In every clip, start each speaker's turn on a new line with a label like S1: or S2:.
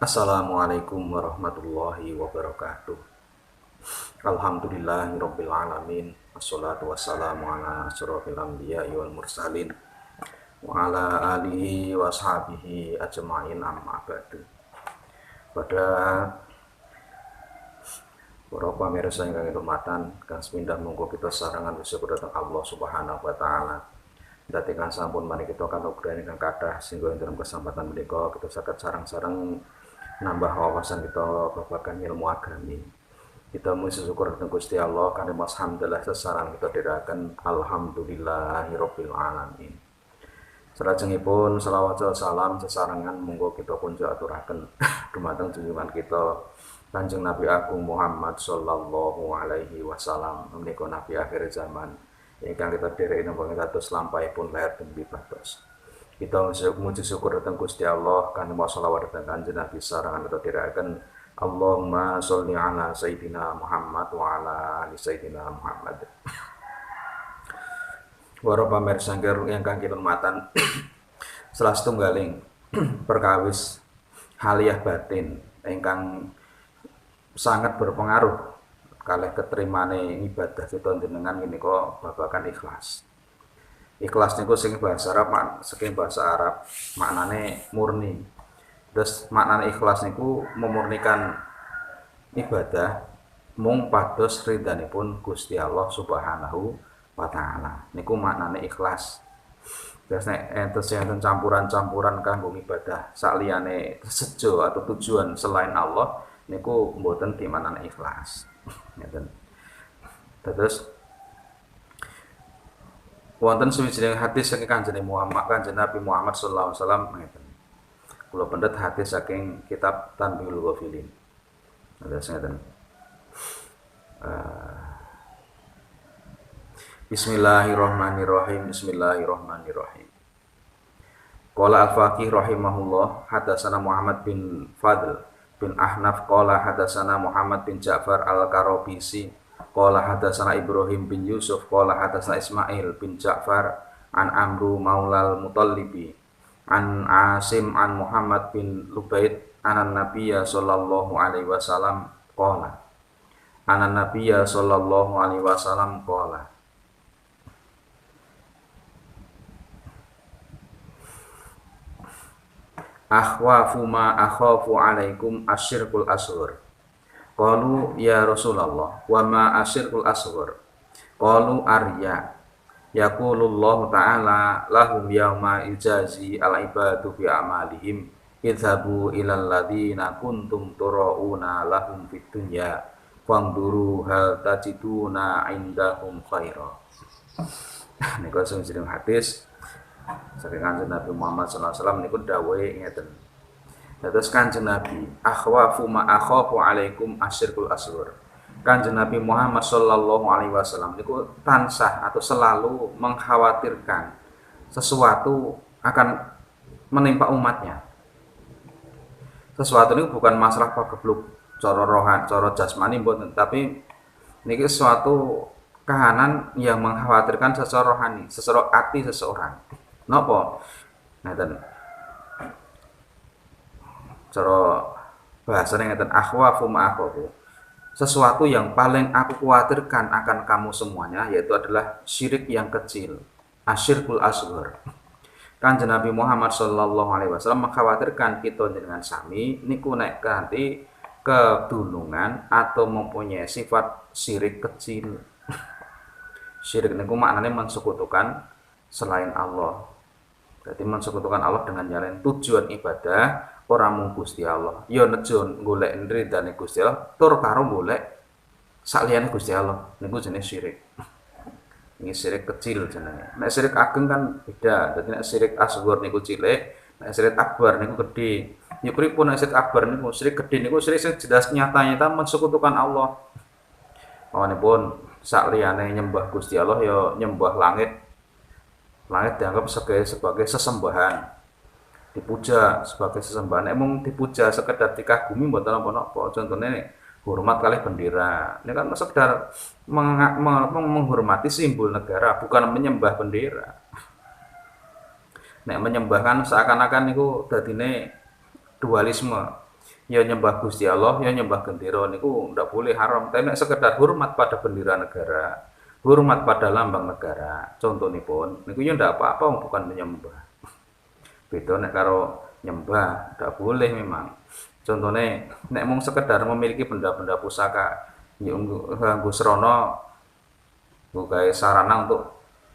S1: Assalamualaikum warahmatullahi wabarakatuh. Alhamdulillahirabbil alamin. Wassalatu wassalamu ala asyrofil anbiya'i wal mursalin wa ala alihi washabihi ajma'in amma ba'du. Pada para pamirsa ingkang hormatan, kang sepindah monggo kita sarangan bersyukur dhateng Allah Subhanahu wa taala. Datikan sampun mari kita kanugrahan ingkang kathah sehingga dalam kesempatan menika kita saged sareng-sareng nambah wawasan kita babagan ilmu agami. Kita muji syukur dhateng Gusti Allah kanthi alhamdulillah sesarang kita dherekaken alhamdulillahirabbil alamin. Salajengipun selawat salam sesarengan monggo kita punjuk aturaken dumateng junjungan kita Kanjeng Nabi Agung Muhammad sallallahu alaihi wasallam menika nabi akhir zaman ingkang kita dhereki napa kados lampahipun lahir tembi batos. Kita muji syukur dhateng Gusti Allah kanthi selawat dhateng Kanjeng Nabi sarangan kita dherekaken Allahumma sholli ala sayyidina Muhammad wa ala ali sayyidina Muhammad. Para pamirsa ingkang kinurmatan, salah setunggaling perkawis haliyah batin ingkang sangat berpengaruh kalih keterimane ibadah kita jenengan menika babagan ikhlas. Ikhlas niku saking bahasa Arab maknane murni. Terus maknane ikhlas niku memurnikan ibadah mung pados ridhanipun Gusti Allah Subhanahu wa taala. Niku maknane ikhlas. Terus nek enten campuran-campuran kanggo ibadah sakliyane sejo atau tujuan selain Allah niku mboten dimaknani ikhlas. Ngeten. Terus wonten sawijining hadis saking Kanjeng Nabi Muhammad sallallahu alaihi wasallam ngeten. Kula pendet hadis saking kitab Tanbihul Ghafilin. Terus ngeten. Bismillahirrahmanirrahim. Qala al-Faqih rahimahullah hadatsana Muhammad bin Fadl bin Ahnaf qala hadatsana Muhammad bin Ja'far al-Karabisi qala hadatsana Ibrahim bin Yusuf qala hadatsana Ismail bin Ja'far an Amru maulal Mutallibi an Asim an Muhammad bin Lubaid anan Nabiyya sallallahu alaihi wasallam qala anan Nabiyya sallallahu alaihi wasallam qala akhwafu ma akhafu alaikum asyirkul asghar. Qalu ya Rasulullah wa ma asyirkul asghar. Qalu arya. Yaqulullahu ta'ala lahum yauma ijazi al ibadu bi amalihim idhabu ilal ladzina kuntum turauna lahum fid dunya fanduru hal tajiduna indahum khaira. Niku sing hadis saking Kanjeng Nabi Muhammad sallallahu alaihi wasallam niku dawuhe ngeten. Dados Kanjeng Nabi, akhwafu ma akhafu alaikum asyirkul asghar. Kanjeng Nabi Muhammad sallallahu alaihi wasallam niku tansah atau selalu mengkhawatirkan sesuatu akan menimpa umatnya. Sesuatu ini bukan masalah pagebluk cara rohan, cara jasmani mboten, tapi niki sesuatu kahanan yang mengkhawatirkan secara rohani, secara hati seseorang. Napa? Ngeten. Cara bahasane ngeten akhwafu ma akhafu. Sesuatu yang paling aku khawatirkan akan kamu semuanya yaitu adalah syirik yang kecil, asyirkul asghar. Kanjeng Nabi Muhammad sallallahu alaihi wasallam mengkhawatirkan kita dengan sami niku nek kanthi kedunungan atau mempunyai sifat syirik kecil. Syirik niku maknane mensekutukan selain Allah. Jadi mensekutukan Allah dengan jalan tujuan ibadah orang mung Gusti Allah. Ya nejo golek ridane Gusti Allah tur karo golek sakliyane Gusti Allah. Niku jenenge syirik. Ini syirik kecil jenenge. Nek syirik ageng kan beda. Dadi nek syirik asghar niku cilik, nek syirik akbar niku gedhe. Ya pripun nek syirik akbar niku syirik gedhe niku syirik sing jelas nyata-nyata mensekutukan Allah. Mawanipun sakliyane nyembah Gusti Allah ya nyembah langit. Langit dianggap sebagai sesembahan, dipuja sebagai sesembahan. Emang dipuja sekedar dikagumi mboten napa-napa. Contohnya hormat kalih bendera. Ini kan sekedar menghormati simbol negara, bukan menyembah bendera. Nek menyembah kan seakan-akan niku dadine dualisme. Ya nyembah Gusti Allah, ya nyembah gendera niku ndak boleh haram. Tapi nek sekedar hormat pada bendera negara, hormat pada lambang negara, contonipun niku ya ndak apa-apa wong bukan menyembah. Beda nek karo nyembah, ndak boleh memang. Contohnya, nek mung sekedar memiliki benda-benda pusaka, ya nggo srana nggo sarana untuk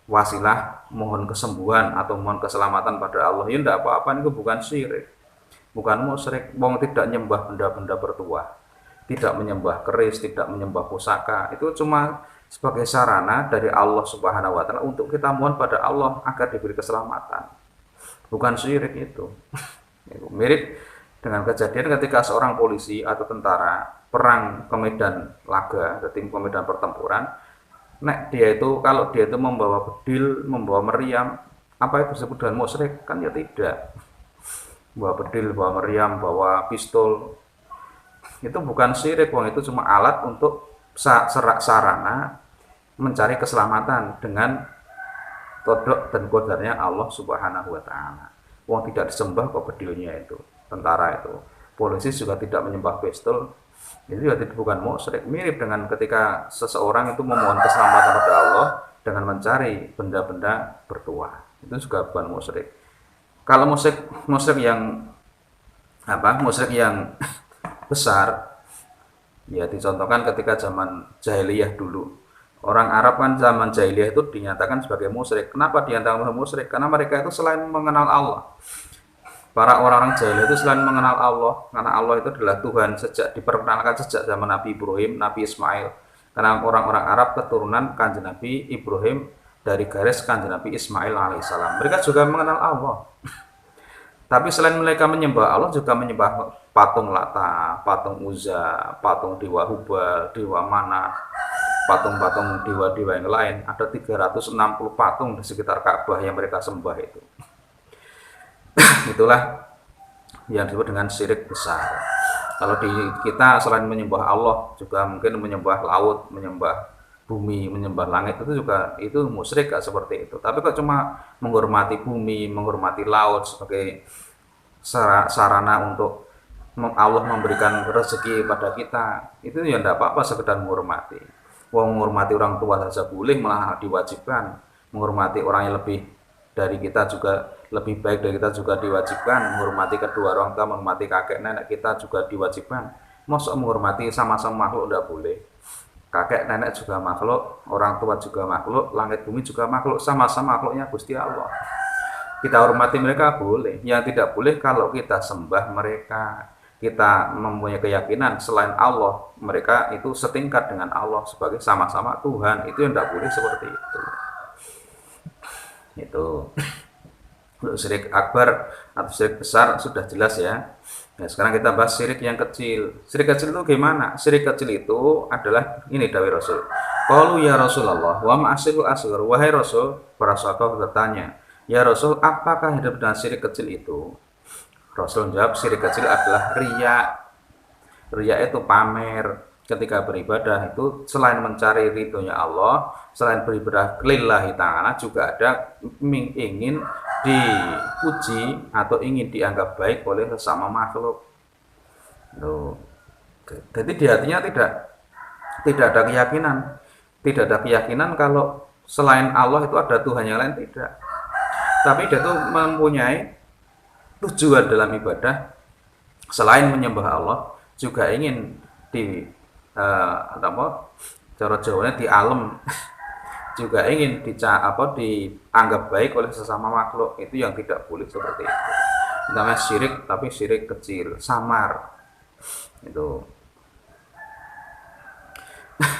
S1: wasilah mohon kesembuhan atau mohon keselamatan pada Allah, ya ndak apa-apa niku bukan syirik. Bukan musyrik, wong tidak menyembah benda-benda bertuah, tidak menyembah keris, tidak menyembah pusaka. Itu cuma sebagai sarana dari Allah Subhanahu wa taala untuk kita mohon pada Allah agar diberi keselamatan. Bukan syirik itu. Itu mirip dengan kejadian ketika seorang polisi atau tentara perang ke medan laga, ke medan pertempuran. Nek dia itu kalau dia itu membawa bedil, membawa meriam, apa itu disebut dengan musyrik? Kan ya tidak. Bawa bedil, bawa meriam, bawa pistol, itu bukan syirik, wong itu cuma alat untuk sarana mencari keselamatan dengan kodok dan kodarnya Allah Subhanahu wa taala. Wong tidak disembah kok bedilnya itu, tentara itu. Polisi juga tidak menyembah pistol. Itu ya bukan musyrik. Mirip dengan ketika seseorang itu memohon keselamatan pada Allah dengan mencari benda-benda bertuah. Itu juga bukan musyrik. Kalau musyrik yang musyrik yang besar, ya dicontohkan ketika zaman jahiliyah dulu. Orang Arab kan zaman jahiliyah itu dinyatakan sebagai musyrik. Kenapa dinyatakan musyrik? Karena mereka itu selain mengenal Allah. Para orang-orang jahiliyah itu selain mengenal Allah, karena Allah itu adalah Tuhan sejak diperkenalkan sejak zaman Nabi Ibrahim, Nabi Ismail. Karena orang-orang Arab keturunan Kanjeng Nabi Ibrahim dari garis Kanjeng Nabi Ismail alaihissalam. Mereka juga mengenal Allah. Tapi selain mereka menyembah Allah, juga menyembah patung Lata, patung Uzza, patung Dewa Hubal, Dewa Manat, patung-patung dewa-dewa yang lain. Ada 360 patung di sekitar Ka'bah yang mereka sembah itu. Itulah yang disebut dengan syirik besar. Kalau di kita selain menyembah Allah, juga mungkin menyembah laut, menyembah bumi, menyembah langit, itu juga itu musyrik gak seperti itu. Tapi kok cuma menghormati bumi, menghormati laut sebagai sarana untuk Allah memberikan rezeki pada kita, itu ya tidak apa-apa sekedar menghormati. Wong menghormati orang tua saja boleh, malah diwajibkan. Menghormati orang yang lebih dari kita juga lebih baik dari kita juga diwajibkan. Menghormati kedua orang tua, menghormati kakek nenek kita juga diwajibkan. Masa menghormati sama-sama makhluk tidak boleh. Kakek nenek juga makhluk, orang tua juga makhluk, langit bumi juga makhluk, sama-sama makhluknya Gusti Allah. Kita hormati mereka boleh, yang tidak boleh kalau kita sembah mereka, kita mempunyai keyakinan selain Allah, mereka itu setingkat dengan Allah sebagai sama-sama Tuhan, itu yang tidak boleh seperti itu. Itu untuk syirik akbar atau syirik besar sudah jelas ya. Nah, sekarang kita bahas syirik yang kecil. Syirik kecil itu gimana? Syirik kecil itu adalah ini dawai Rasul. Qalu ya Rasulullah, wa ma asyirul asghar? Wahai Rasul, para sahabat bertanya, ya Rasul, apakah hidup dengan syirik kecil itu? Rasul menjawab, syirik kecil adalah riya. Riya itu pamer. Ketika beribadah itu selain mencari ridhonya Allah, selain beribadah lillahi ta'ala, juga ada ingin dipuji atau ingin dianggap baik oleh sesama makhluk. Loh. Jadi di hatinya tidak ada keyakinan kalau selain Allah itu ada Tuhan yang lain, tidak. Tapi dia itu mempunyai tujuan dalam ibadah selain menyembah Allah, juga ingin cara Jawanya di alam juga ingin dianggap baik oleh sesama makhluk. Itu yang tidak boleh seperti itu. Namanya syirik, tapi syirik kecil, samar. Itu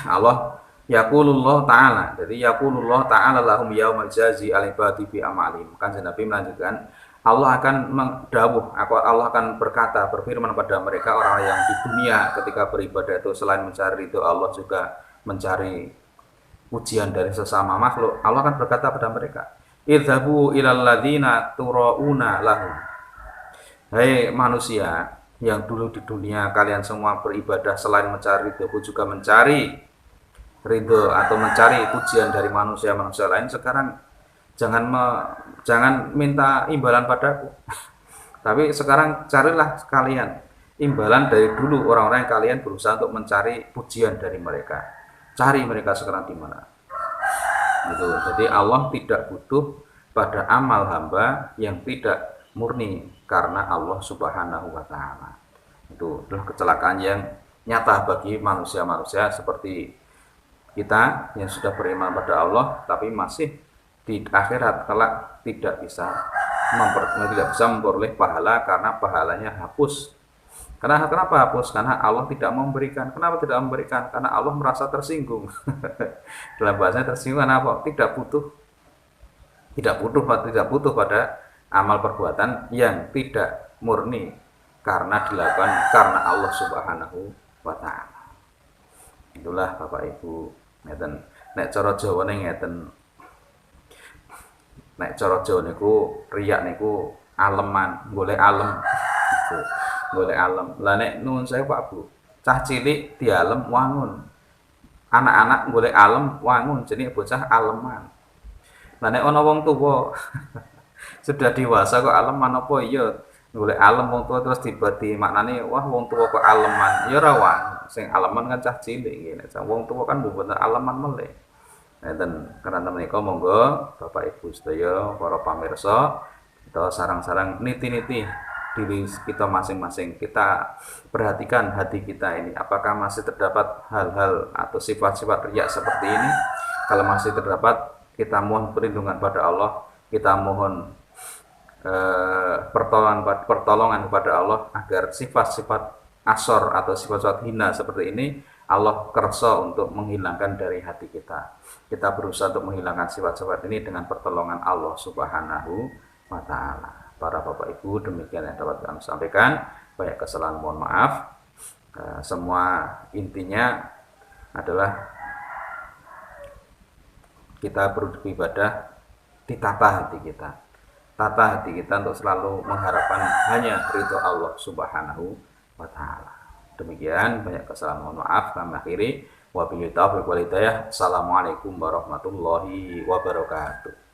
S1: Allah yaqulullah ta'ala. Jadi yaqulullah ta'ala lahum yaumal jazi al-ibadi bi amalim. Kan Nabi melanjutkan, Allah akan mendawuh, Allah akan berfirman pada mereka orang yang di dunia ketika beribadah itu selain mencari ridho Allah juga mencari pujian dari sesama makhluk. Allah akan berkata pada mereka, idhabu ilal ladzina turauna lahum. Hai manusia yang dulu di dunia kalian semua beribadah selain mencari ridho juga mencari ridho atau mencari pujian dari manusia-manusia lain, sekarang jangan minta imbalan padaku. Tapi sekarang carilah kalian imbalan dari dulu orang-orang yang kalian berusaha untuk mencari pujian dari mereka. Cari mereka sekarang di mana. Gitu. Jadi Allah tidak butuh pada amal hamba yang tidak murni karena Allah Subhanahu wa taala. Itu adalah kecelakaan yang nyata bagi manusia-manusia seperti kita yang sudah beriman pada Allah tapi masih di akhirat kelak tidak bisa memperoleh pahala karena pahalanya hapus. Kenapa hapus? Karena Allah tidak memberikan. Kenapa tidak memberikan? Karena Allah merasa tersinggung. Dalam bahasanya tersinggung apa? Tidak butuh pada amal perbuatan yang tidak murni karena dilakukan karena Allah Subhanahu wa taala. Itulah Bapak Ibu, ngeten. Nek cara Jawane ngeten. Nek cara Jawa niku riyak niku aleman, golek alem. Gitu. Golek alem. Lah nek nuwun saya Pak Bu, cah cilik dialem wangun. Anak-anak golek alem wangun, jenenge bocah aleman. Lah nek ana wong tuwa sudah dewasa kok aleman apa iya golek alem wong tua terus tiba-tiba maknane wah wong tua kok aleman ya ora wae sing aleman kan cah cilik ngene wong tua kan mboten aleman meleh ngeten karena menika monggo Bapak Ibu sedaya para pamirsa kita sarang-sarang niti-niti diri kita masing-masing, kita perhatikan hati kita ini apakah masih terdapat hal-hal atau sifat-sifat riya seperti ini. Kalau masih terdapat, kita mohon perlindungan pada Allah, kita mohon pertolongan kepada Allah agar sifat-sifat asor atau sifat-sifat hina seperti ini Allah kersa untuk menghilangkan dari hati kita. Kita berusaha untuk menghilangkan sifat-sifat ini dengan pertolongan Allah Subhanahu wa taala. Para Bapak Ibu, demikian yang dapat kami sampaikan. Banyak kesalahan, mohon maaf. Semua intinya adalah kita beribadah ditata hati kita. Tata hati kita untuk selalu mengharapkan hanya ridho Allah Subhanahu wa taala. Demikian, banyak kesalahan, mohon maaf. Kami akhiri. Wabillahi taufiq wal hidayah. Assalamualaikum warahmatullahi wabarakatuh.